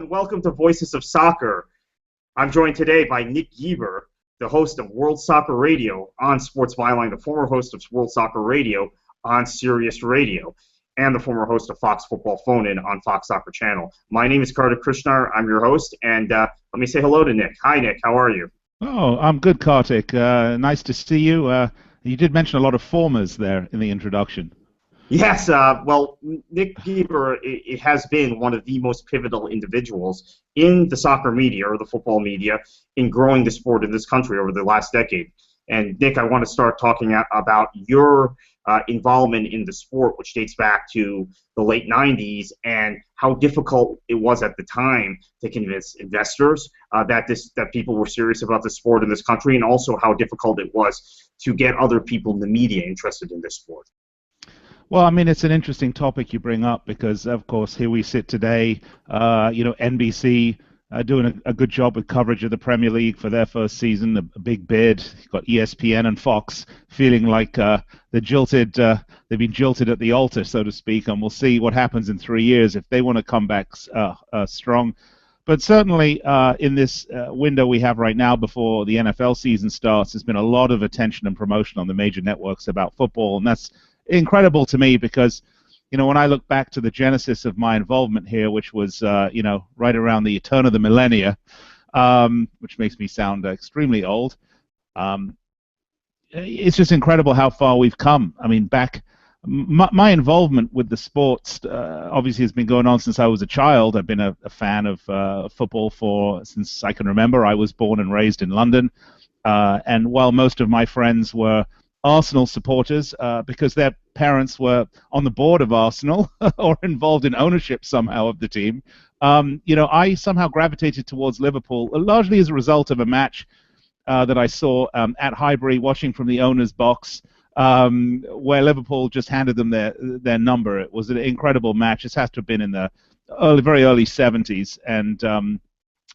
Welcome to Voices of Soccer. I'm joined today by Nick Geber, the host of World Soccer Radio on Sports Byline, the former host of World Soccer Radio on Sirius Radio, and the former host of Fox Football Phone-In on Fox Soccer Channel. My name is Kartik Krishnaiyer. I'm your host, and let me say hello to Nick. Hi, Nick. How are you? Oh, I'm good, Kartik. Nice to see you. You did mention a lot of formers there in the introduction. Yes, well, Nick Geber it has been one of the most pivotal individuals in the soccer media or the football media in growing the sport in this country over the last decade. And Nick, I want to start talking about your involvement in the sport, which dates back to the late 90s, and how difficult it was at the time to convince investors that people were serious about the sport in this country, and also how difficult it was to get other people in the media interested in this sport. Well, I mean, it's an interesting topic you bring up because, of course, here we sit today, NBC doing a good job with coverage of the Premier League for their first season, a big bid. You've got ESPN and Fox feeling like they've been jilted at the altar, so to speak, and we'll see what happens in 3 years if they want to come back strong. But certainly in this window we have right now before the NFL season starts, there's been a lot of attention and promotion on the major networks about football, and that's incredible to me because, when I look back to the genesis of my involvement here, which was, right around the turn of the millennia, which makes me sound extremely old, it's just incredible how far we've come. I mean, my involvement with the sports obviously has been going on since I was a child. I've been a fan of football since I can remember. I was born and raised in London, and while most of my friends were Arsenal supporters because their parents were on the board of Arsenal or involved in ownership somehow of the team. I somehow gravitated towards Liverpool largely as a result of a match that I saw at Highbury, watching from the owner's box, where Liverpool just handed them their number. It was an incredible match. It has to have been in the very early 70s, and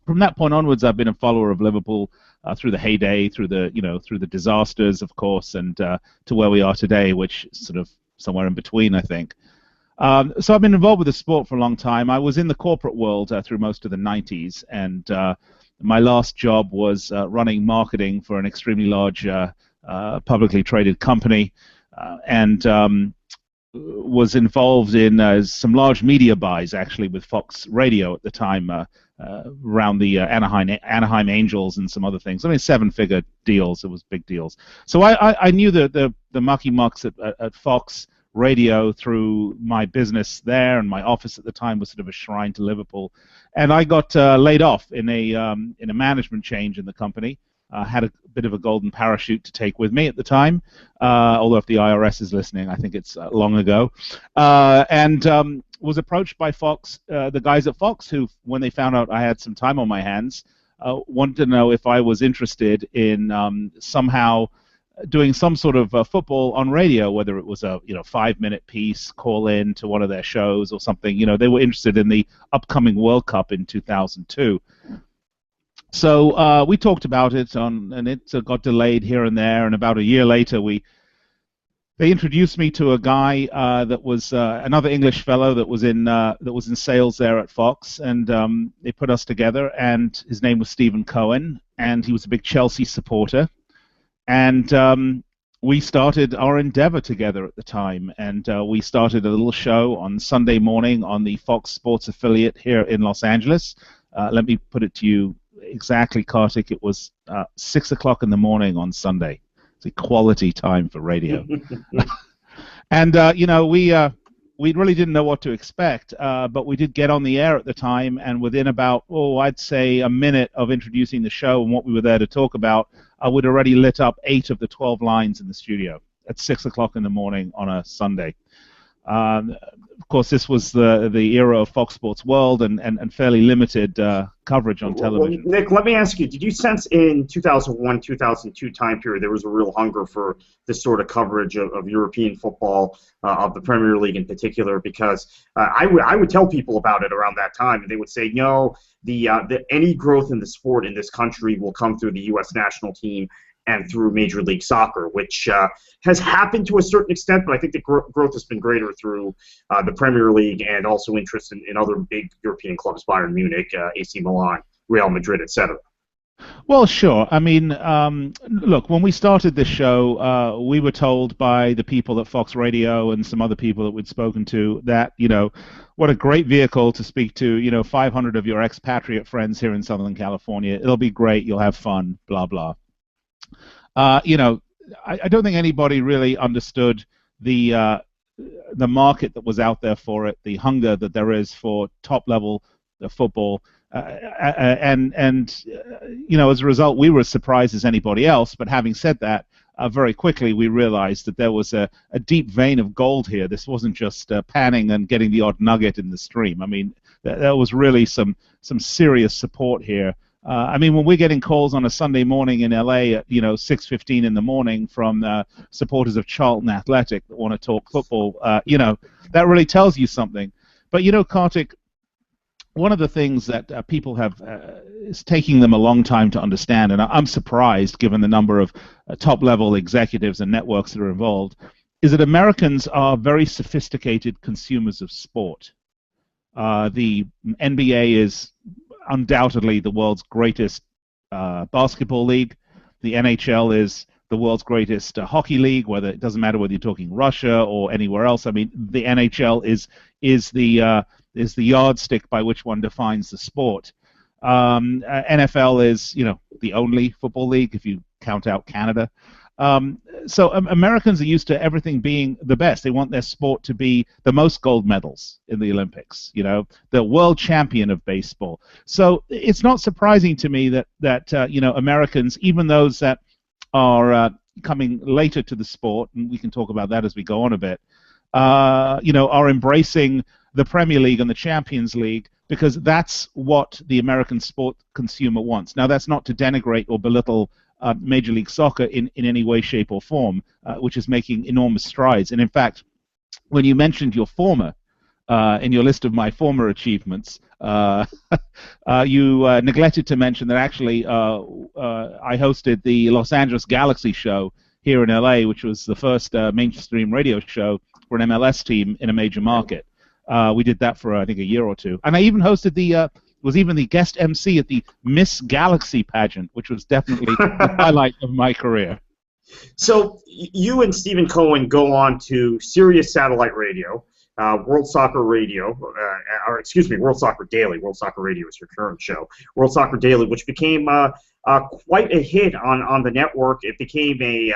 from that point onwards, I've been a follower of Liverpool through the heyday, through the disasters, of course, and to where we are today, which is sort of somewhere in between, I think. So I've been involved with the sport for a long time. I was in the corporate world through most of the 90s, and my last job was running marketing for an extremely large publicly traded company, and was involved in some large media buys, actually, with Fox Radio at the time, around the Anaheim Angels and some other things. I mean, seven-figure deals. It was big deals. So I knew the mucky mucks at Fox Radio through my business there, and my office at the time was sort of a shrine to Liverpool. And I got laid off in a management change in the company. Had a bit of a golden parachute to take with me at the time, although if the IRS is listening, I think it's long ago. And was approached by Fox, the guys at Fox, who, when they found out I had some time on my hands, wanted to know if I was interested in somehow doing some sort of football on radio, whether it was a 5-minute piece, call in to one of their shows or something. They were interested in the upcoming World Cup in 2002. So we talked about it, and it got delayed here and there. And about a year later, they introduced me to a guy that was another English fellow that was in sales there at Fox, and they put us together. And his name was Stephen Cohen, and he was a big Chelsea supporter. And we started our endeavor together at the time, and we started a little show on Sunday morning on the Fox Sports affiliate here in Los Angeles. Let me put it to you exactly, Kartik. It was 6 o'clock in the morning on Sunday. It's a quality time for radio. And we really didn't know what to expect, but we did get on the air at the time, and within about I'd say a minute of introducing the show and what we were there to talk about, I would already lit up 8 of the 12 lines in the studio at 6 o'clock in the morning on a Sunday. Of course, this was the era of Fox Sports World and fairly limited coverage on television. Well, Nick, let me ask you, did you sense in 2001, 2002 time period there was a real hunger for this sort of coverage of European football, of the Premier League in particular? Because I would tell people about it around that time, and they would say, no, any growth in the sport in this country will come through the U.S. national team and through Major League Soccer, which has happened to a certain extent, but I think the growth has been greater through the Premier League and also interest in other big European clubs, Bayern Munich, AC Milan, Real Madrid, etc. Well, sure. I mean, look, when we started this show, we were told by the people at Fox Radio and some other people that we'd spoken to that, what a great vehicle to speak to, 500 of your expatriate friends here in Southern California. It'll be great. You'll have fun, blah, blah. I don't think anybody really understood the market that was out there for it, the hunger that there is for top-level football. And as a result, we were as surprised as anybody else. But having said that, very quickly we realized that there was a deep vein of gold here. This wasn't just panning and getting the odd nugget in the stream. I mean, there was really some serious support here. I mean, when we're getting calls on a Sunday morning in LA at 6:15 in the morning from supporters of Charlton Athletic that want to talk football, that really tells you something. But Kartik, one of the things that people have is taking them a long time to understand, and I'm surprised given the number of top-level executives and networks that are involved, is that Americans are very sophisticated consumers of sport. The NBA is undoubtedly the world's greatest basketball league. The NHL is the world's greatest hockey league. It doesn't matter whether you're talking Russia or anywhere else. I mean, the NHL is the yardstick by which one defines the sport. NFL is, the only football league if you count out Canada. So Americans are used to everything being the best. They want their sport to be the most gold medals in the Olympics, the world champion of baseball. So it's not surprising to me that Americans, even those that are coming later to the sport, and we can talk about that as we go on a bit, are embracing the Premier League and the Champions League because that's what the American sport consumer wants. Now, that's not to denigrate or belittle Major League Soccer in any way, shape, or form, which is making enormous strides. And in fact, when you mentioned your former, in your list of my former achievements, you neglected to mention that actually I hosted the Los Angeles Galaxy show here in LA, which was the first mainstream radio show for an MLS team in a major market. We did that for, I think, a year or two. And I even hosted was even the guest MC at the Miss Galaxy pageant, which was definitely the highlight of my career. So you and Stephen Cohen go on to Sirius Satellite Radio, World Soccer Radio, World Soccer Daily. World Soccer Radio is your current show. World Soccer Daily, which became quite a hit on the network. It became a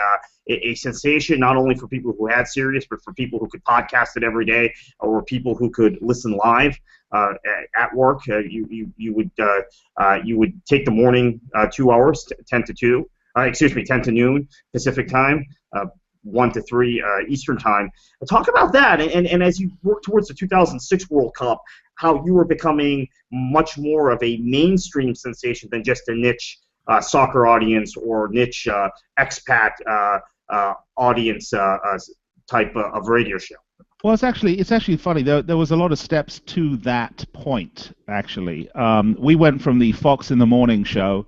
sensation not only for people who had Sirius, but for people who could podcast it every day, or people who could listen live at work. You would take the morning 2 hours, 10 to noon Pacific time, 1 to 3 Eastern time. Talk about that, and as you work towards the 2006 World Cup, how you were becoming much more of a mainstream sensation than just a niche soccer audience or niche expat audience type of radio show. Well, it's actually funny. There was a lot of steps to that point. Actually, we went from the Fox in the Morning show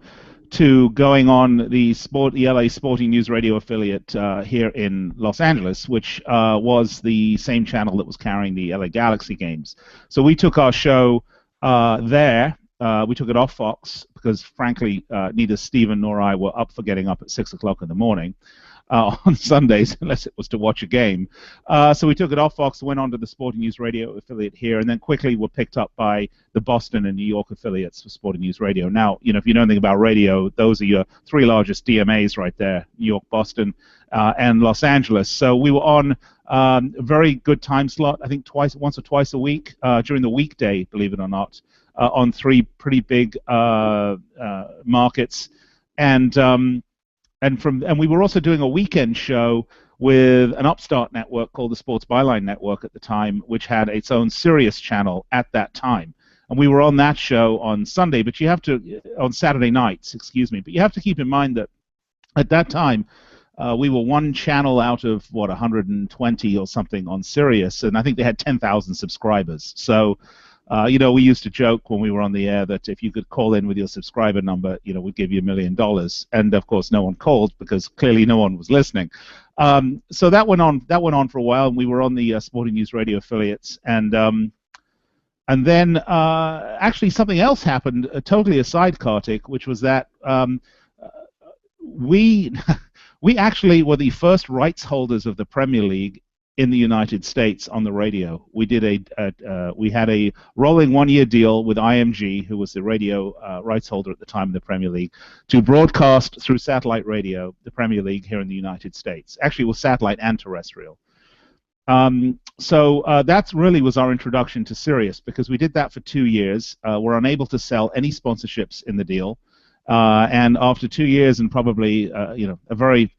to going on the LA Sporting News Radio affiliate here in Los Angeles, which was the same channel that was carrying the LA Galaxy games. So we took our show there. We took it off Fox because, frankly, neither Stephen nor I were up for getting up at 6 o'clock in the morning on Sundays, unless it was to watch a game. So we took it off Fox, went on to the Sporting News Radio affiliate here, and then quickly were picked up by the Boston and New York affiliates for Sporting News Radio. Now, if you know anything about radio, those are your three largest DMAs right there, New York, Boston, and Los Angeles. So we were on a very good time slot, I think once or twice a week, during the weekday, believe it or not, on three pretty big markets. And we were also doing a weekend show with an upstart network called the Sports Byline Network at the time, which had its own Sirius channel at that time. And we were on that show on Sunday, but on Saturday nights, but you have to keep in mind that at that time, we were one channel out of, 120 or something on Sirius, and I think they had 10,000 subscribers. So We used to joke when we were on the air that if you could call in with your subscriber number, we'd give you $1 million. And of course, no one called because clearly no one was listening. So that went on. That went on for a while, and we were on the Sporting News Radio affiliates. And then actually something else happened, totally aside, Kartik, which was that we actually were the first rights holders of the Premier League in the United States on the radio. We had a rolling one-year deal with IMG, who was the radio rights holder at the time of the Premier League, to broadcast through satellite radio the Premier League here in the United States. Actually, it was satellite and terrestrial. So that really was our introduction to Sirius, because we did that for 2 years. We're unable to sell any sponsorships in the deal, and after 2 years and probably a very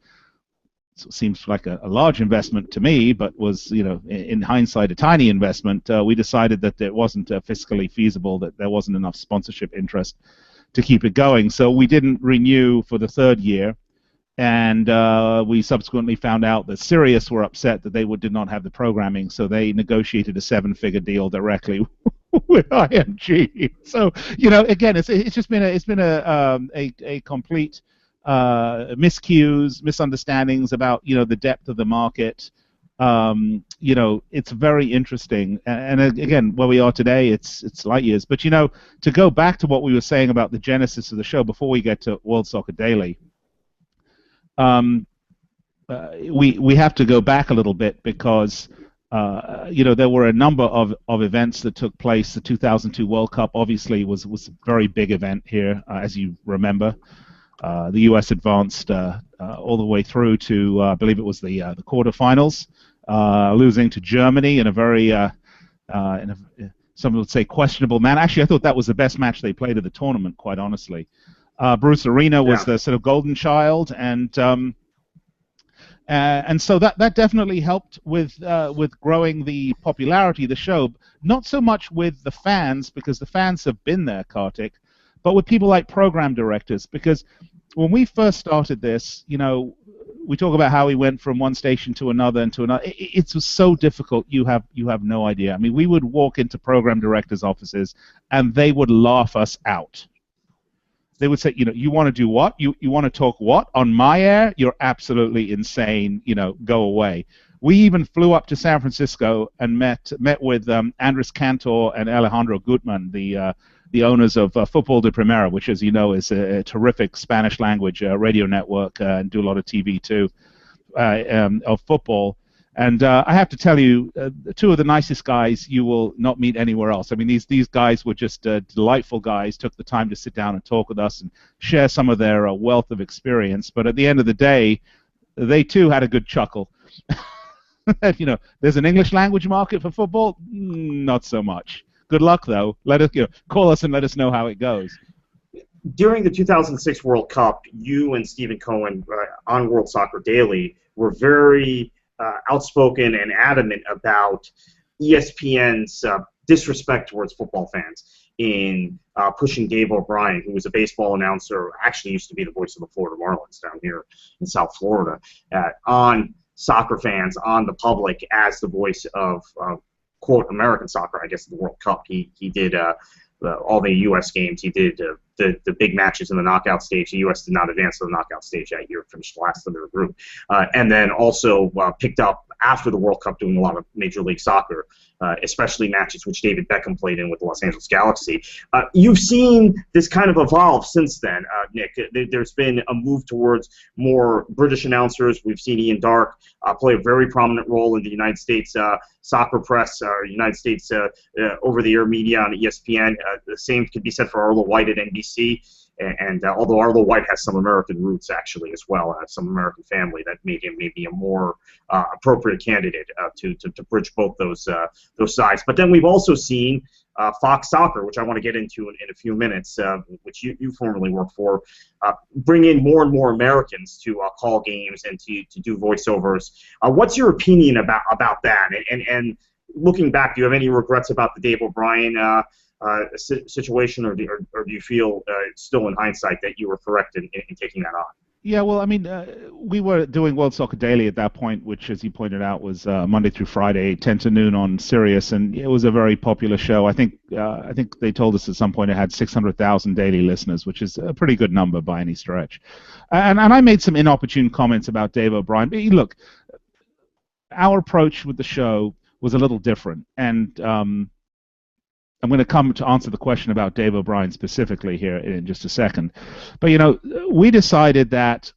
seems like a large investment to me, but was, in hindsight, a tiny investment. We decided that it wasn't fiscally feasible, that there wasn't enough sponsorship interest to keep it going. So we didn't renew for the 3rd year, and we subsequently found out that Sirius were upset that they did not have the programming, so they negotiated a 7-figure deal directly with IMG. So, again, it's just been a complete miscues, misunderstandings about the depth of the market. It's very interesting, and again, where we are today, it's light years. But to go back to what we were saying about the genesis of the show before we get to World Soccer Daily, we have to go back a little bit because there were a number of events that took place. The 2002 World Cup obviously was a very big event here, as you remember. The U.S. advanced all the way through to, I believe it was the quarterfinals, losing to Germany in a very, some would say, questionable manner. Actually, I thought that was the best match they played of the tournament, quite honestly. Bruce Arena was the sort of golden child, and so that definitely helped with growing the popularity of the show. Not so much with the fans, because the fans have been there, Kartik, but with people like program directors, because when we first started this, we talk about how we went from one station to another and to another. It was so difficult. You have no idea. I mean, we would walk into program directors' offices, and they would laugh us out. They would say, you want to do what? You want to talk what? On my air? You're absolutely insane. Go away. We even flew up to San Francisco and met with Andres Cantor and Alejandro Gutman, the owners of Football de Primera, which, as you know, is a terrific Spanish language radio network, and do a lot of TV too, of football. And I have to tell you, 2 of the nicest guys you will not meet anywhere else. I mean, these guys were just delightful guys, took the time to sit down and talk with us and share some of their wealth of experience. But at the end of the day, they too had a good chuckle. There's an English language market for football? Not so much. Good luck, though. Let us call us and let us know how it goes. During the 2006 World Cup, you and Stephen Cohen on World Soccer Daily were very outspoken and adamant about ESPN's disrespect towards football fans in pushing Dave O'Brien, who was a baseball announcer, actually used to be the voice of the Florida Marlins down here in South Florida, on soccer fans, on the public, as the voice of quote American soccer, I guess, the World Cup. He did all the U.S. games. He did the big matches in the knockout stage. The U.S. did not advance to the knockout stage that year, finished last in their group, and then also picked up after the World Cup doing a lot of Major League Soccer, especially matches which David Beckham played in with the Los Angeles Galaxy. You've seen this kind of evolve since then, Nick. There's been a move towards more British announcers. We've seen Ian Darke play a very prominent role in the United States soccer press, United States over-the-air media on ESPN. The same could be said for Arlo White at NBC. And although Arlo White has some American roots, actually, as well, some American family, that made him maybe a more appropriate candidate to bridge both those sides. But then we've also seen Fox Soccer, which I want to get into in a few minutes, which you formerly worked for, bring in more and more Americans to call games and to do voiceovers. What's your opinion about that? And looking back, do you have any regrets about the Dave O'Brien situation, or do you feel still in hindsight that you were correct in taking that on? Yeah, well, I mean, we were doing World Soccer Daily at that point, which, as you pointed out, was Monday through Friday, 10 to noon on Sirius, and it was a very popular show. I think they told us at some point it had 600,000 daily listeners, which is a pretty good number by any stretch. And I made some inopportune comments about Dave O'Brien. But look, our approach with the show was a little different, and I'm going to come to answer the question about Dave O'Brien specifically here in just a second. But, we decided that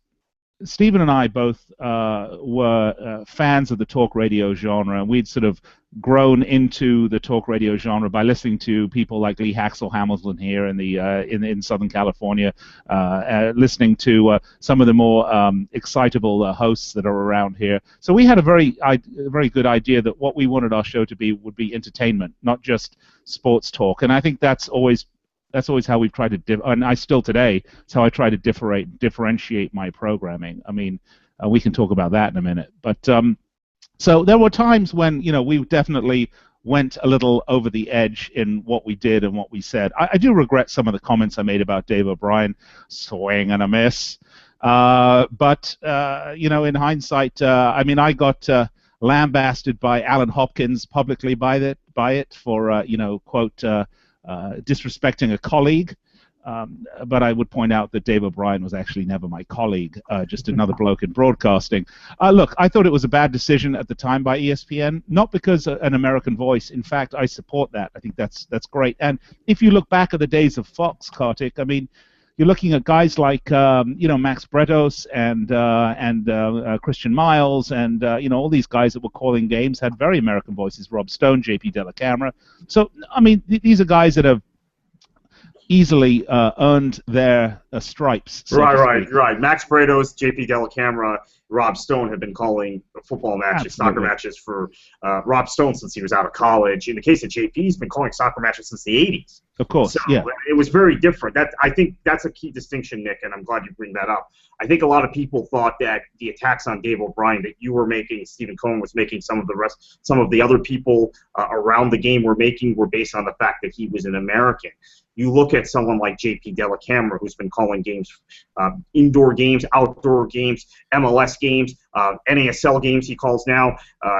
Stephen and I both were fans of the talk radio genre, and we'd sort of grown into the talk radio genre by listening to people like Lee Haxel Hamilton here in Southern California, listening to some of the more excitable hosts that are around here. So we had a very good idea that what we wanted our show to be would be entertainment, not just sports talk. And I think that's always how we've tried to, and I still today, it's how I try to differentiate my programming. I mean, we can talk about that in a minute. But so there were times when, we definitely went a little over the edge in what we did and what we said. I do regret some of the comments I made about Dave O'Brien, swing and a miss. But in hindsight, I got lambasted by Alan Hopkins publicly by it for, quote, disrespecting a colleague, but I would point out that Dave O'Brien was actually never my colleague, just another bloke in broadcasting. Look, I thought it was a bad decision at the time by ESPN, not because an American voice. In fact, I support that. I think that's great. And if you look back at the days of Fox, Kartik, I mean, you're looking at guys like Max Bretos and Christian Miles and all these guys that were calling games had very American voices. Rob Stone, JP Dellacamera. So I mean, these are guys that have easily earned their stripes. So right. Max Bretos, JP Dellacamera, Rob Stone have been calling football matches, Absolutely. soccer matches for Rob Stone since he was out of college. In the case of JP, he's been calling soccer matches since the 80s. Of course, so yeah. It was very different. I think that's a key distinction, Nick, and I'm glad you bring that up. I think a lot of people thought that the attacks on Dave O'Brien that you were making, Stephen Cohen was making, some of the other people around the game were making, were based on the fact that he was an American. You look at someone like JP Dellacamera, who's been calling games, indoor games, outdoor games, MLS games, NASL games he calls now,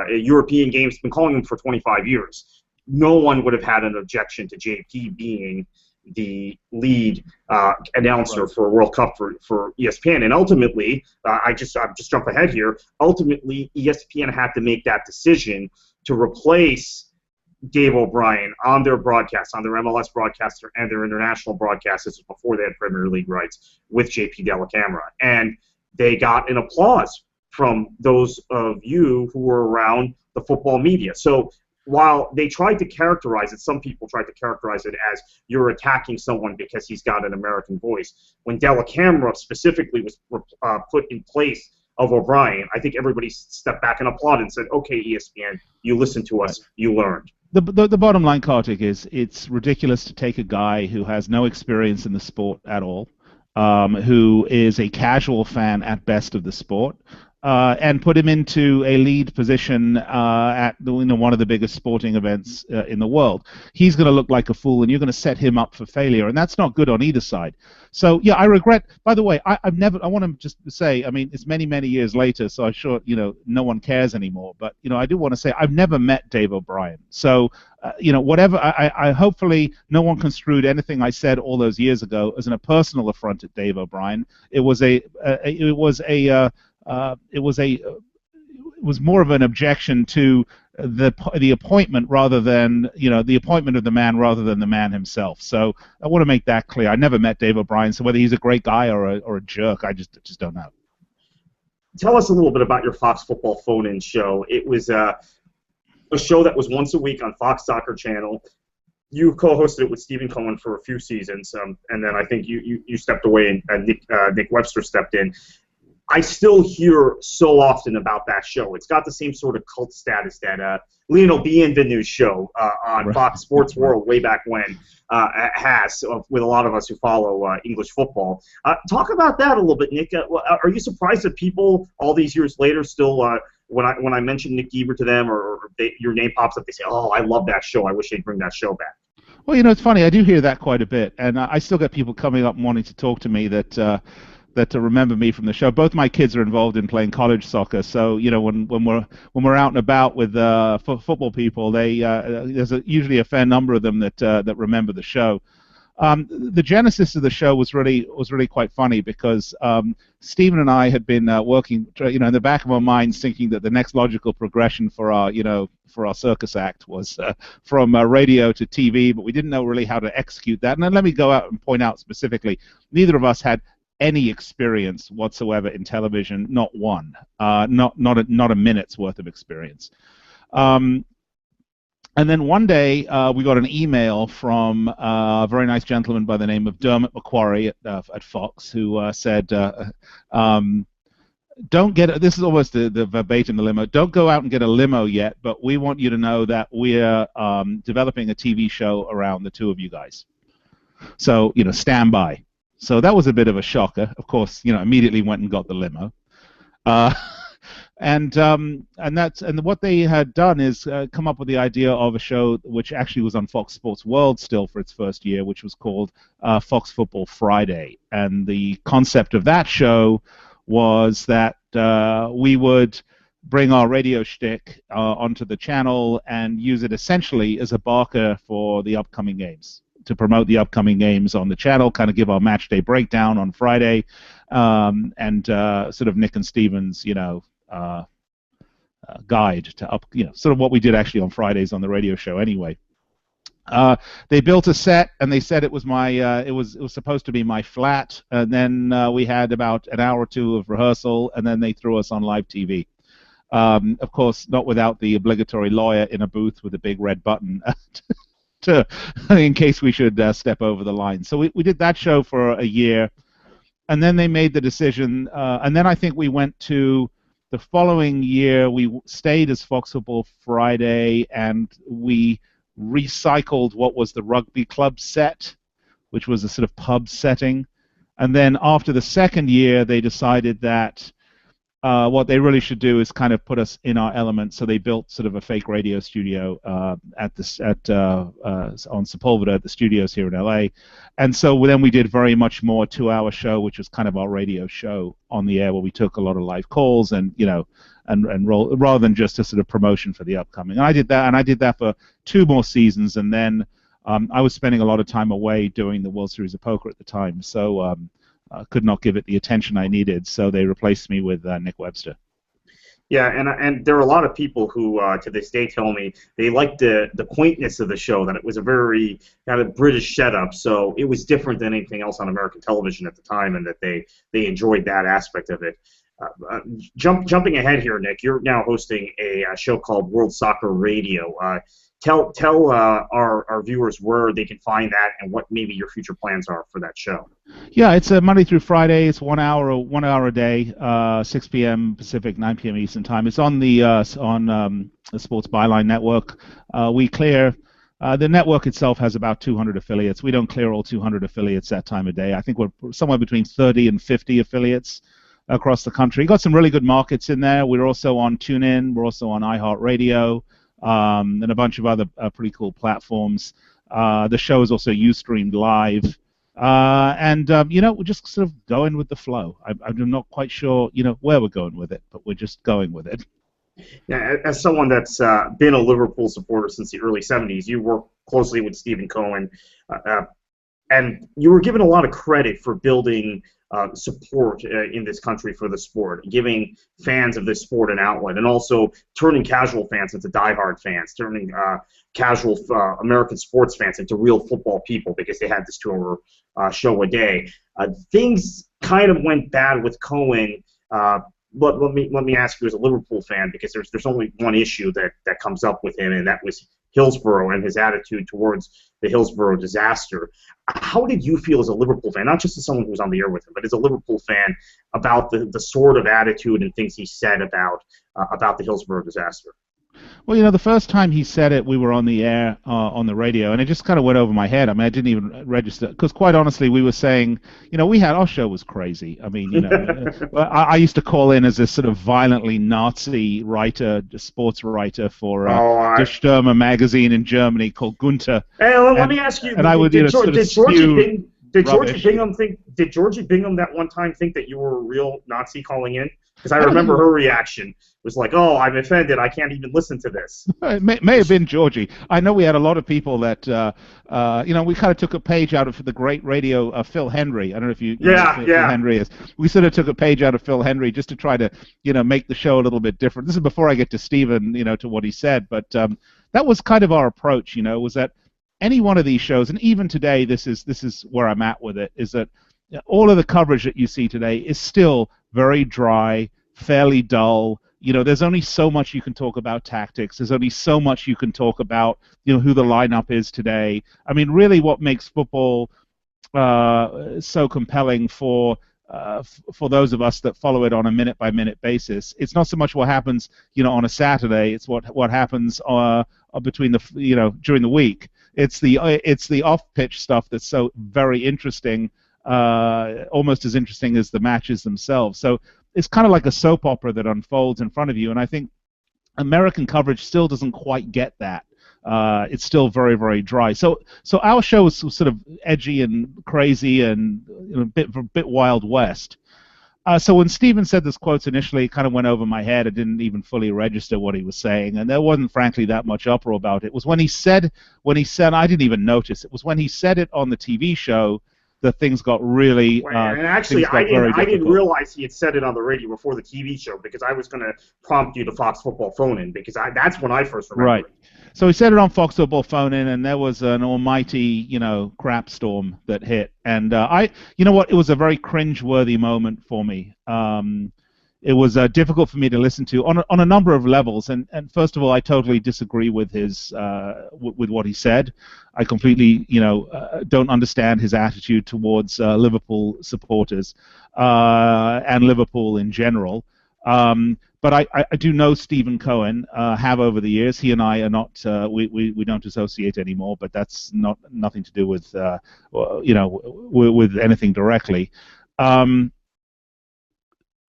European games, been calling them for 25 years. No one would have had an objection to JP being the lead announcer for a World Cup for ESPN. And ultimately, I'm just jump ahead here, ultimately ESPN had to make that decision to replace Dave O'Brien on their broadcasts, on their MLS broadcaster and their international broadcasts. This was before they had Premier League rights with JP Dellacamera. And they got an applause from those of you who were around the football media. So while they tried to characterize it, some people tried to characterize it as you're attacking someone because he's got an American voice. When Dellacamera specifically was put in place of O'Brien, I think everybody stepped back and applauded and said, okay, ESPN, you listened to us, you learned. The bottom line, Kartik, is it's ridiculous to take a guy who has no experience in the sport at all, who is a casual fan at best of the sport, and put him into a lead position at one of the biggest sporting events in the world. He's going to look like a fool, and you're going to set him up for failure, and that's not good on either side. So yeah, I regret. By the way, I want to just say, I mean, it's many years later, so I'm sure no one cares anymore. But I do want to say I've never met Dave O'Brien, so whatever. I hopefully no one construed anything I said all those years ago as a personal affront at Dave O'Brien. It was more of an objection to the appointment rather than the appointment of the man rather than the man himself. So I want to make that clear. I never met Dave O'Brien, so whether he's a great guy or a jerk, I just don't know. Tell us a little bit about your Fox Football phone-in show. It was a show that was once a week on Fox Soccer Channel. You co-hosted it with Stephen Cohen for a few seasons, and then I think you stepped away and Nick Webster stepped in. I still hear so often about that show. It's got the same sort of cult status that Lionel Bienvenu's show on Fox Sports World way back when has, with a lot of us who follow English football. Talk about that a little bit, Nick. Are you surprised that people all these years later still, when I mention Nick Geber to them or your name pops up, they say, "Oh, I love that show. I wish they'd bring that show back." Well, it's funny. I do hear that quite a bit, and I still get people coming up and wanting to talk to me that that remember me from the show. Both my kids are involved in playing college soccer, so when we're out and about with football people, there's usually a fair number of them that remember the show. The genesis of the show was really quite funny because Stephen and I had been working, in the back of our minds, thinking that the next logical progression for our circus act was from radio to TV, but we didn't know really how to execute that. And then let me go out and point out specifically, neither of us had any experience whatsoever in television, not one, not a minute's worth of experience. And then one day we got an email from a very nice gentleman by the name of Dermot Macquarie at Fox, who said, "Don't get this is almost the verbatim the limo. Don't go out and get a limo yet, but we want you to know that we're developing a TV show around the two of you guys. So stand by." So that was a bit of a shocker. Of course, immediately went and got the limo. And what they had done is come up with the idea of a show which actually was on Fox Sports World still for its first year, which was called Fox Football Friday. And the concept of that show was that we would bring our radio shtick onto the channel and use it essentially as a barker for the upcoming games, to promote the upcoming games on the channel, kind of give our match day breakdown on Friday, and sort of Nick and Steven's, guide to sort of what we did actually on Fridays on the radio show anyway. They built a set, and they said it was it was supposed to be my flat, and then we had about an hour or two of rehearsal, and then they threw us on live TV. Of course, not without the obligatory lawyer in a booth with a big red button in case we should step over the line. So we did that show for a year, and then they made the decision, and then I think we went to the following year, we stayed as Fox Football Friday, and we recycled what was the rugby club set, which was a sort of pub setting. And then after the second year, they decided that what they really should do is kind of put us in our element. So they built sort of a fake radio studio on Sepulveda at the studios here in LA. And so then we did very much more 2-hour show, which was kind of our radio show on the air, where we took a lot of live calls and roll, rather than just a sort of promotion for the upcoming. And I did that for 2 more seasons, and then I was spending a lot of time away doing the World Series of Poker at the time, so could not give it the attention I needed, so they replaced me with Nick Webster. Yeah, and there are a lot of people who, to this day, tell me they liked the quaintness of the show, that it was a very kind of British setup, so it was different than anything else on American television at the time, and that they enjoyed that aspect of it. Jumping ahead here, Nick, you're now hosting a show called World Soccer Radio. Tell our viewers where they can find that and what maybe your future plans are for that show. Yeah, it's Monday through Friday. It's 1 hour a day, 6 p.m. Pacific, 9 p.m. Eastern time. It's on the Sports Byline Network. We clear. The network itself has about 200 affiliates. We don't clear all 200 affiliates that time of day. I think we're somewhere between 30 and 50 affiliates across the country. Got some really good markets in there. We're also on TuneIn. We're also on iHeartRadio. And a bunch of other pretty cool platforms. The show is also Ustreamed live, and we're just sort of going with the flow. I'm not quite sure, where we're going with it, but we're just going with it. Yeah, as someone that's been a Liverpool supporter since the early '70s, you work closely with Stephen Cohen, and you were given a lot of credit for building support in this country for the sport, giving fans of this sport an outlet, and also turning casual fans into diehard fans, turning casual American sports fans into real football people, because they had this 2-hour show a day. Things kind of went bad with Cohen. But let me ask you as a Liverpool fan, because there's only one issue that comes up with him, and that was Hillsborough and his attitude towards the Hillsborough disaster. How did you feel as a Liverpool fan, not just as someone who was on the air with him, but as a Liverpool fan, about the sort of attitude and things he said about the Hillsborough disaster? Well, the first time he said it, we were on the air on the radio, and it just kind of went over my head. I mean, I didn't even register, because quite honestly, we were saying, our show was crazy. I mean, I used to call in as a sort of violently Nazi writer, sports writer for Die Stürmer magazine in Germany called Gunther. Hey, let me ask you, and I would, did Georgie Did Georgie rubbish. Bingham think? Did Georgie Bingham that one time think that you were a real Nazi calling in? Because I I don't remember think her reaction was like, "Oh, I'm offended. I can't even listen to this." it may have been Georgie. I know we had a lot of people that, we kind of took a page out of the great radio Phil Henry. I don't know if you know Yeah, who Phil yeah. Henry is. We sort of took a page out of Phil Henry just to try to, make the show a little bit different. This is before I get to Stephen, to what he said, but that was kind of our approach, was that any one of these shows, and even today, this is where I'm at with it, is that all of the coverage that you see today is still very dry, fairly dull. There's only so much you can talk about tactics. There's only so much you can talk about, who the lineup is today. I mean, really, what makes football so compelling for those of us that follow it on a minute-by-minute basis, it's not so much what happens, on a Saturday. It's what happens between during the week. It's the off-pitch stuff that's so very interesting, almost as interesting as the matches themselves. So it's kind of like a soap opera that unfolds in front of you, and I think American coverage still doesn't quite get that. It's still very, very dry. So our show is sort of edgy and crazy and a bit Wild West. So when Stephen said those quotes initially, it kind of went over my head. I didn't even fully register what he was saying, and there wasn't, frankly, that much uproar about it. It was when he said, I didn't even notice. It was when he said it on the TV show that things got really. And actually, I didn't realize he had said it on the radio before the TV show, because I was going to prompt you to Fox Football Phone In, because that's when I first remember right. it. So he said it on Fox Football Phone In, and there was an almighty, crap storm that hit. And you know what? It was a very cringe-worthy moment for me. It was difficult for me to listen to on a number of levels. And first of all, I totally disagree with his with what he said. I completely, don't understand his attitude towards Liverpool supporters and Liverpool in general. But I do know Stephen Cohen, have over the years. He and I are not, we don't associate anymore, but that's nothing to do with, with anything directly.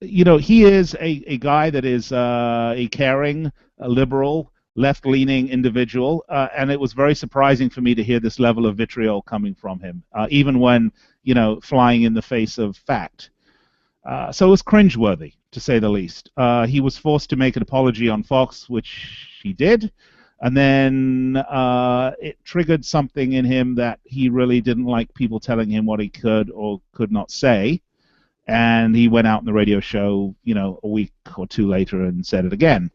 He is a guy that is a caring, a liberal, left-leaning individual, and it was very surprising for me to hear this level of vitriol coming from him, even when, flying in the face of fact. So it was cringeworthy, to say the least. He was forced to make an apology on Fox, which he did, and then it triggered something in him that he really didn't like people telling him what he could or could not say, and he went out on the radio show, a week or two later and said it again.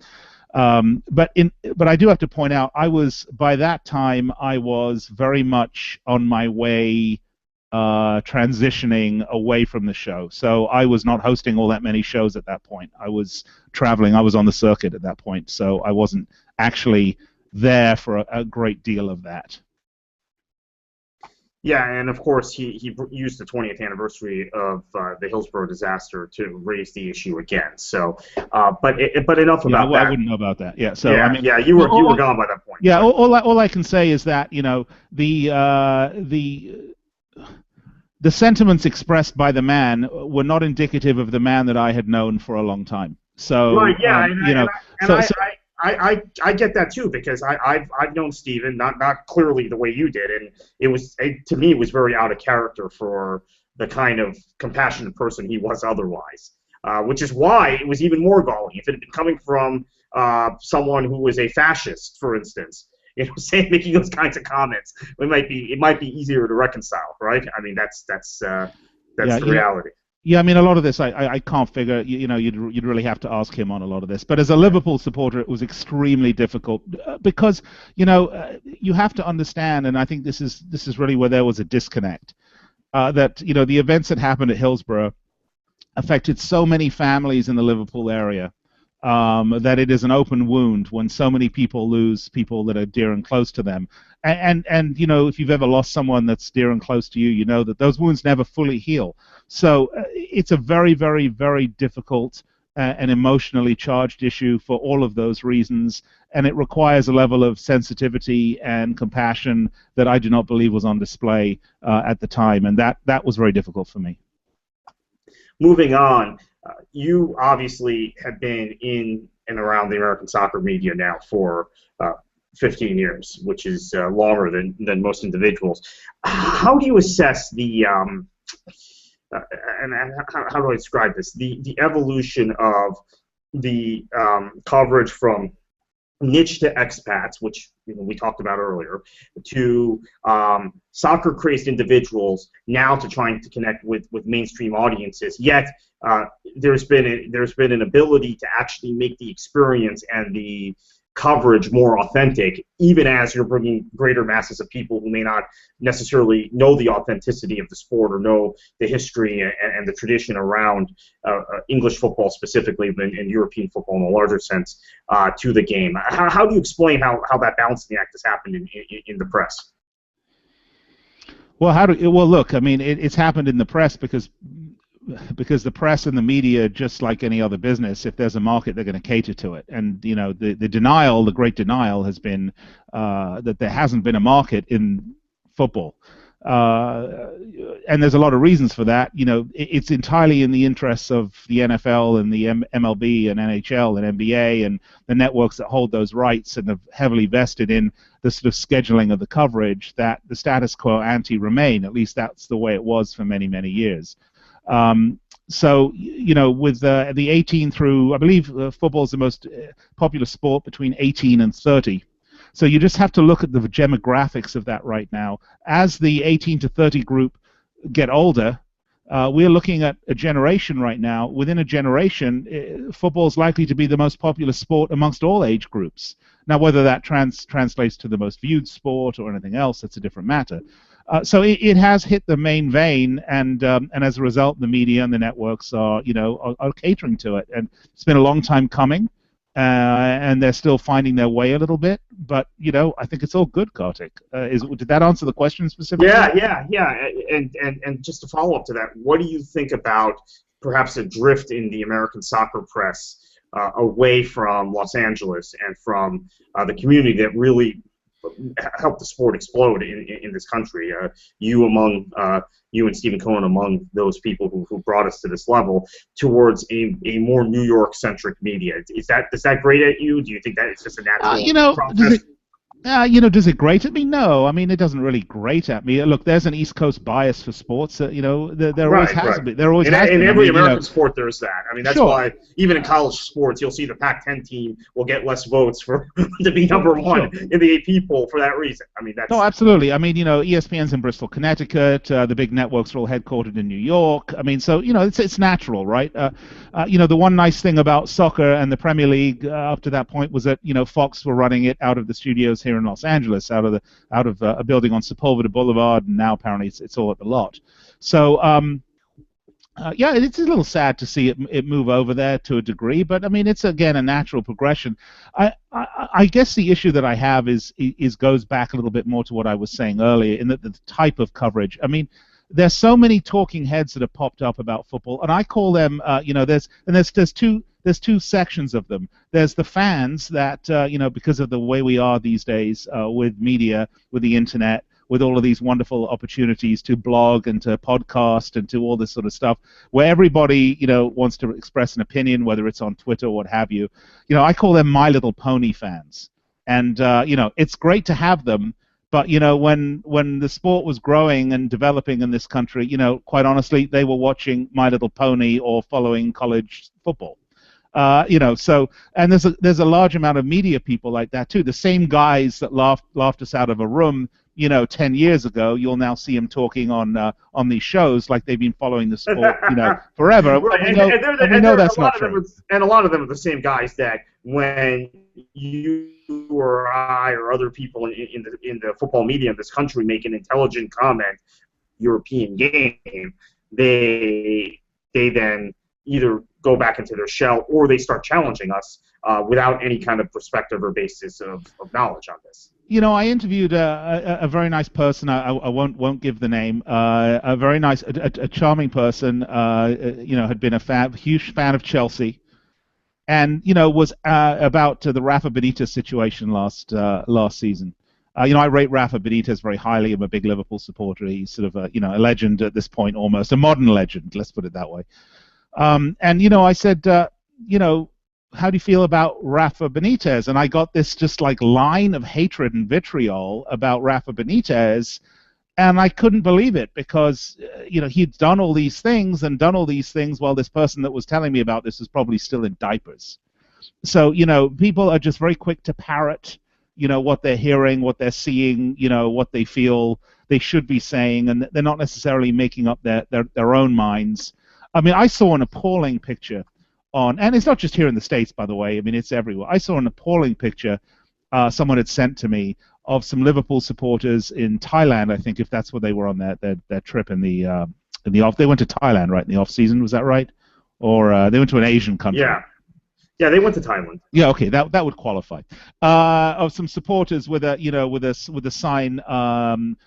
But I do have to point out, by that time I was very much on my way transitioning away from the show. So I was not hosting all that many shows at that point. I was traveling. I was on the circuit at that point. So I wasn't actually there for a great deal of that. Yeah, and of course he used the 20th anniversary of the Hillsborough disaster to raise the issue again. So, but enough about that. I wouldn't know about that. Yeah. So yeah, I mean, you were gone by that point. Yeah. All I can say is that the sentiments expressed by the man were not indicative of the man that I had known for a long time. So, right, yeah, I get that too, because I've known Stephen not clearly the way you did, and to me it was very out of character for the kind of compassionate person he was otherwise, which is why it was even more galling. If it had been coming from someone who was a fascist, for instance, making those kinds of comments, it might be easier to reconcile, right? I mean, that's the reality. Yeah, I mean, a lot of this I can't figure. You'd really have to ask him on a lot of this. But as a Liverpool supporter, it was extremely difficult because you have to understand, and I think this is really where there was a disconnect. That the events that happened at Hillsborough affected so many families in the Liverpool area that it is an open wound when so many people lose people that are dear and close to them. And if you've ever lost someone that's dear and close to you, you know that those wounds never fully heal. So it's a very, very, very difficult and emotionally charged issue for all of those reasons, and it requires a level of sensitivity and compassion that I do not believe was on display at the time, and that was very difficult for me. Moving on, you obviously have been in and around the American soccer media now for 15 years, which is longer than most individuals. How do you assess the and how do I describe this? The evolution of the coverage from niche to expats, which we talked about earlier, to soccer-crazed individuals, now to trying to connect with mainstream audiences. Yet there's been an ability to actually make the experience and the coverage more authentic, even as you're bringing greater masses of people who may not necessarily know the authenticity of the sport or know the history and the tradition around English football specifically, and European football in a larger sense, to the game. How do you explain how that balancing act has happened in the press? Well, look, I mean, it's happened in the press because the press and the media, just like any other business, if there's a market, they're going to cater to it. And the great denial has been that there hasn't been a market in football. And there's a lot of reasons for that. It's entirely in the interests of the NFL and the MLB and NHL and NBA and the networks that hold those rights and have heavily vested in the sort of scheduling of the coverage, that the status quo ante remain. At least that's the way it was for many, many years. So, with the 18 through, I believe football is the most popular sport between 18 and 30. So you just have to look at the demographics of that right now. As the 18 to 30 group get older, we're looking at a generation right now. Within a generation, football is likely to be the most popular sport amongst all age groups. Now, whether that translates to the most viewed sport or anything else, that's a different matter. So it has hit the main vein, and as a result, the media and the networks are catering to it. And it's been a long time coming, and they're still finding their way a little bit. But I think it's all good, Kartik. Did that answer the question specifically? Yeah. And just to follow up to that, what do you think about perhaps a drift in the American soccer press away from Los Angeles and from the community that really help the sport explode in this country? You and Stephen Cohen among those people who brought us to this level, towards a more New York-centric media. Is that great at you? Do you think that it's just a natural process? Does it grate at me? No. I mean, it doesn't really grate at me. Look, there's an East Coast bias for sports. There always has been. There always has been. In every American sport, there's that. I mean, that's why even in college sports, you'll see the Pac-10 team will get less votes to be number one in the AP poll for that reason. I mean, that's... No, absolutely. I mean, ESPN's in Bristol, Connecticut. The big networks are all headquartered in New York. I mean, so it's natural, right? The one nice thing about soccer and the Premier League up to that point was that Fox were running it out of the studios here in Los Angeles, out of a building on Sepulveda Boulevard, and now apparently it's all at the Lot. So it's a little sad to see it move over there to a degree, but I mean it's again a natural progression. I guess the issue that I have is goes back a little bit more to what I was saying earlier in the type of coverage. I mean, there's so many talking heads that have popped up about football, and I call them there's two sections of them. There's the fans that, because of the way we are these days with media, with the internet, with all of these wonderful opportunities to blog and to podcast and to all this sort of stuff, where everybody, wants to express an opinion, whether it's on Twitter or what have you. I call them My Little Pony fans. And, it's great to have them. But, when the sport was growing and developing in this country, quite honestly, they were watching My Little Pony or following college football. And there's a large amount of media people like that too. The same guys that laughed us out of a room, 10 years ago, you'll now see them talking on these shows like they've been following the sport, forever. Right. We know that's not true. And a lot of them are the same guys that when you or I or other people in the football media in this country make an intelligent comment, European game, they then either go back into their shell or they start challenging us without any kind of perspective or basis of knowledge on this. I interviewed a very nice person. I won't give the name. A very nice, a charming person. Had been a huge fan of Chelsea, and was about the Rafa Benitez situation last season. I rate Rafa Benitez very highly. I'm a big Liverpool supporter. He's sort of a legend at this point, almost a modern legend. Let's put it that way. And I said, how do you feel about Rafa Benitez? And I got this just like line of hatred and vitriol about Rafa Benitez, and I couldn't believe it because he'd done all these things while this person that was telling me about this was probably still in diapers. So people are just very quick to parrot what they're hearing, what they're seeing, what they feel they should be saying, and they're not necessarily making up their own minds. I mean, I saw an appalling picture and it's not just here in the States, by the way. I mean, it's everywhere. I saw an appalling picture someone had sent to me of some Liverpool supporters in Thailand, I think, if that's where they were on their trip in the off. They went to Thailand, right, in the off season. Was that right? Or they went to an Asian country. Yeah, they went to Thailand. Yeah, okay, that would qualify. Of some supporters with a sign,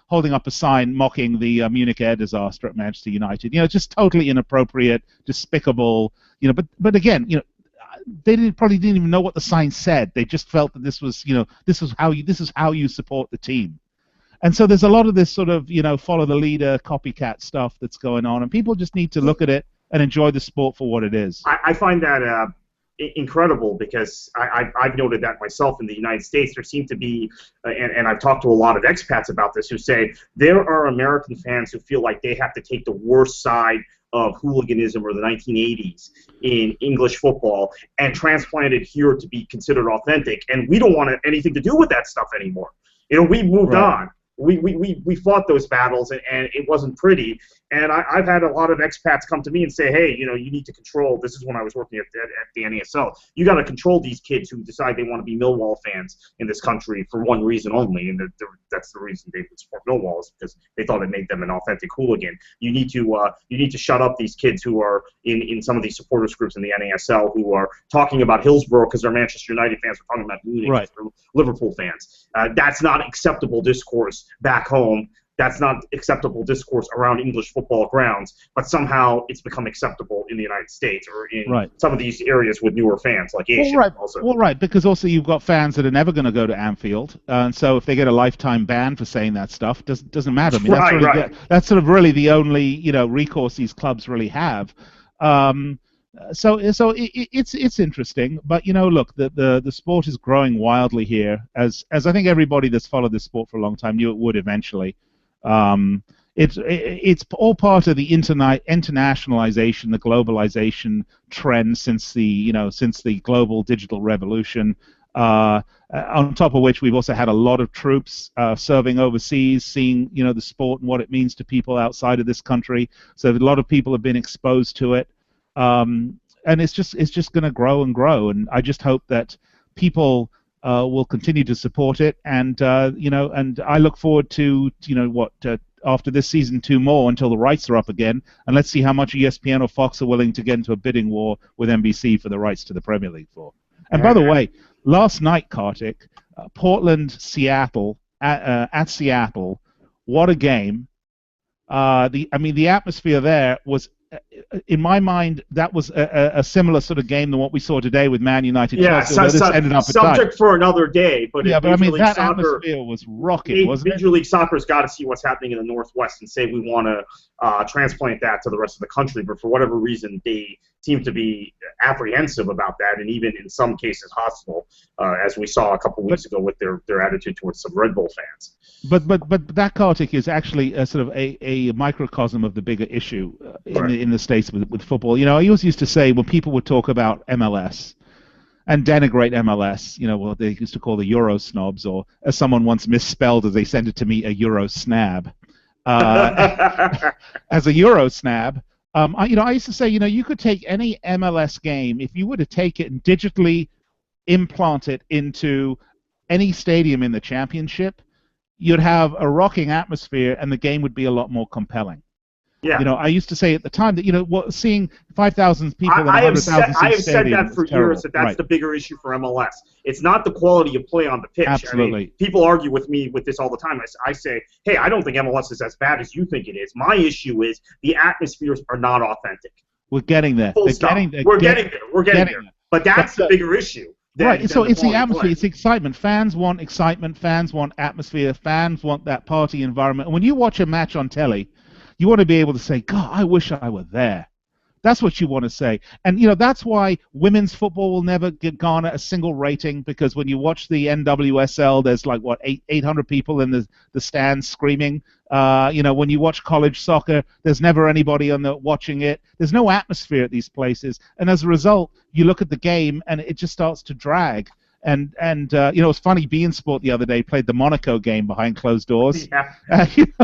holding up a sign mocking the Munich air disaster at Manchester United. Just totally inappropriate, despicable. But again, they probably didn't even know what the sign said. They just felt that this is how you support the team. And so there's a lot of this sort of follow the leader, copycat stuff that's going on, and people just need to look at it and enjoy the sport for what it is. I find that incredible because I've noted that myself in the United States. There seem to be, and I've talked to a lot of expats about this, who say there are American fans who feel like they have to take the worst side of hooliganism or the 1980s in English football and transplant it here to be considered authentic, and we don't want anything to do with that stuff anymore. We moved on. We fought those battles, and it wasn't pretty. And I've had a lot of expats come to me and say, hey, you need to control. This is when I was working at the NASL. You got to control these kids who decide they want to be Millwall fans in this country for one reason only, and that's the reason they would support Millwall, is because they thought it made them an authentic hooligan. You need to shut up these kids who are in some of these supporters groups in the NASL who are talking about Hillsborough because they're Manchester United fans. We're talking about Munich because they're Liverpool fans. That's not acceptable discourse back home. That's not acceptable discourse around English football grounds, but somehow it's become acceptable in the United States or in some of these areas with newer fans like Asia. Right, because also you've got fans that are never going to go to Anfield, and so if they get a lifetime ban for saying that stuff, doesn't matter. I mean, that's sort of really the only recourse these clubs really have. So it's interesting, but look, the sport is growing wildly here, as I think everybody that's followed this sport for a long time knew it would eventually. It's all part of the internationalization, the globalization trend since the global digital revolution. On top of which, we've also had a lot of troops serving overseas, seeing the sport and what it means to people outside of this country. So a lot of people have been exposed to it. And it's just going to grow and grow, and I just hope that people will continue to support it, and and I look forward to after this season 2 more until the rights are up again, and let's see how much ESPN or Fox are willing to get into a bidding war with NBC for the rights to the Premier League for. And by the way, last night, Kartik, Portland, Seattle at Seattle, what a game! The atmosphere there was. In my mind, that was a similar sort of game than what we saw today with Man United. Chelsea, ended up subject for another day. But I mean, that atmosphere was rocking, wasn't it? Major League Soccer's got to see what's happening in the Northwest and say we want to transplant that to the rest of the country. But for whatever reason, they seem to be apprehensive about that, and even in some cases hostile, as we saw a couple weeks ago with their attitude towards some Red Bull fans. But that, Kartik, is actually a sort of a microcosm of the bigger issue in the States with football. I always used to say when people would talk about MLS and denigrate MLS, what they used to call the Euro snobs, or as someone once misspelled as they sent it to me, a Euro snab. As a Euro snab, I used to say, you could take any MLS game, if you were to take it and digitally implant it into any stadium in the championship, you'd have a rocking atmosphere and the game would be a lot more compelling. Yeah. I used to say at the time that, seeing 5,000 people in 100,000 I have said that for years, that's the bigger issue for MLS. It's not the quality of play on the pitch. Absolutely. I mean, people argue with me with this all the time. I say, hey, I don't think MLS is as bad as you think it is. My issue is the atmospheres are not authentic. We're getting there. We're getting there. But that's the bigger issue. Right, so it's the atmosphere, it's the excitement. Fans want excitement, fans want atmosphere, fans want that party environment. And when you watch a match on telly, you want to be able to say, God, I wish I were there. That's what you want to say. And, that's why women's football will never garner a single rating, because when you watch the NWSL, there's like, 800 people in the stands screaming. When you watch college soccer, there's never anybody watching it. There's no atmosphere at these places. And as a result, you look at the game and it just starts to drag. And it was funny, Bein Sport the other day played the Monaco game behind closed doors. Yeah.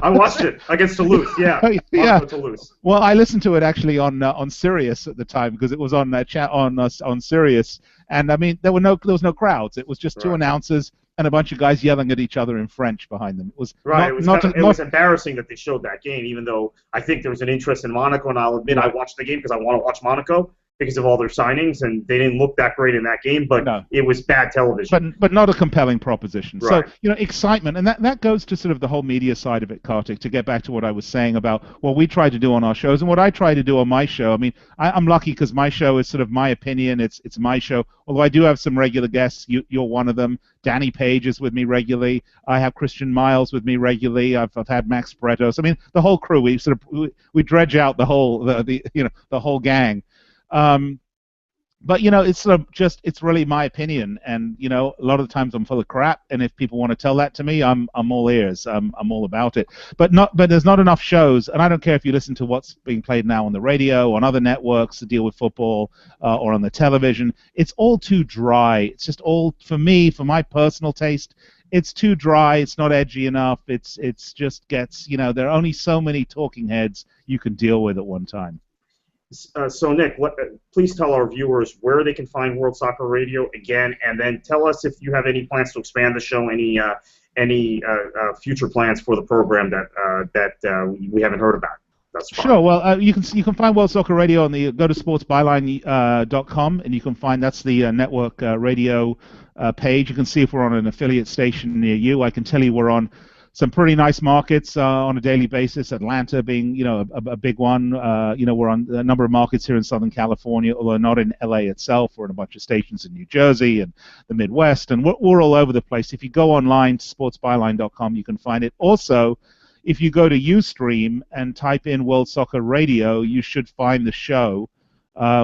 I watched it against Toulouse. Yeah. Yeah. Toulouse. Well, I listened to it actually on Sirius at the time, because it was on chat on Sirius, and I mean there was no crowds. It was just two announcers and a bunch of guys yelling at each other in French behind them. It was right. It was embarrassing that they showed that game, even though I think there was an interest in Monaco, and I'll admit I watched the game because I want to watch Monaco, because of all their signings, and they didn't look that great in that game, but it was bad television. But not a compelling proposition. Right. So, excitement, and that goes to sort of the whole media side of it, Kartik, to get back to what I was saying about what we try to do on our shows and what I try to do on my show. I mean, I'm lucky because my show is sort of my opinion, it's my show, although I do have some regular guests. You're one of them. Danny Page is with me regularly. I have Christian Miles with me regularly. I've had Max Bretos. I mean, the whole crew. We dredge out the whole gang. But it's sort of it's really my opinion, and a lot of the times I'm full of crap, and if people want to tell that to me, I'm all ears. I'm all about it. But there's not enough shows, and I don't care if you listen to what's being played now on the radio, on other networks that deal with football, or on the television. It's all too dry. It's just all, for me, for my personal taste, it's too dry. It's not edgy enough. It's just gets, there are only so many talking heads you can deal with at one time. So Nick, please tell our viewers where they can find World Soccer Radio again, and then tell us if you have any plans to expand the show, any future plans for the program that we haven't heard about. That's fine. Sure. Well, you can find World Soccer Radio on go to sportsbyline.com, and you can find that's the network radio page. You can see if we're on an affiliate station near you. I can tell you we're on some pretty nice markets on a daily basis. Atlanta being, a big one. We're on a number of markets here in Southern California, although not in LA itself. We're in a bunch of stations in New Jersey and the Midwest, and we're all over the place. If you go online to sportsbyline.com, you can find it. Also, if you go to Ustream and type in World Soccer Radio, you should find the show.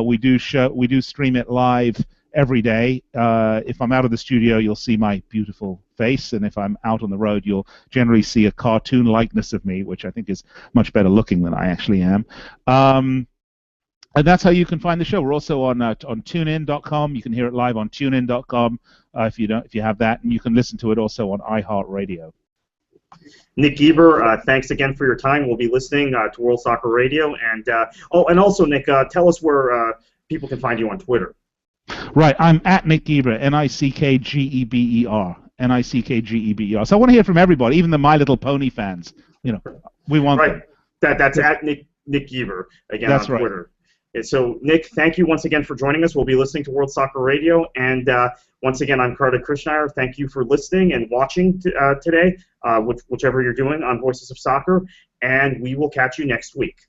We do stream it live every day. If I'm out of the studio, you'll see my beautiful face, and if I'm out on the road, you'll generally see a cartoon likeness of me, which I think is much better looking than I actually am. And that's how you can find the show. We're also on TuneIn.com. You can hear it live on TuneIn.com if you have that, and you can listen to it also on iHeartRadio. Nick Geber, thanks again for your time. We'll be listening to World Soccer Radio, and also Nick, tell us where people can find you on Twitter. Right, I'm at Nick Geber, Nickgeber, Nickgeber. So I want to hear from everybody, even the My Little Pony fans. We want them. That's at Nick Geber again on Twitter. Right. So Nick, thank you once again for joining us. We'll be listening to World Soccer Radio, and once again, I'm Kartik Krishnaiyer. Thank you for listening and watching today, whichever you're doing on Voices of Soccer, and we will catch you next week.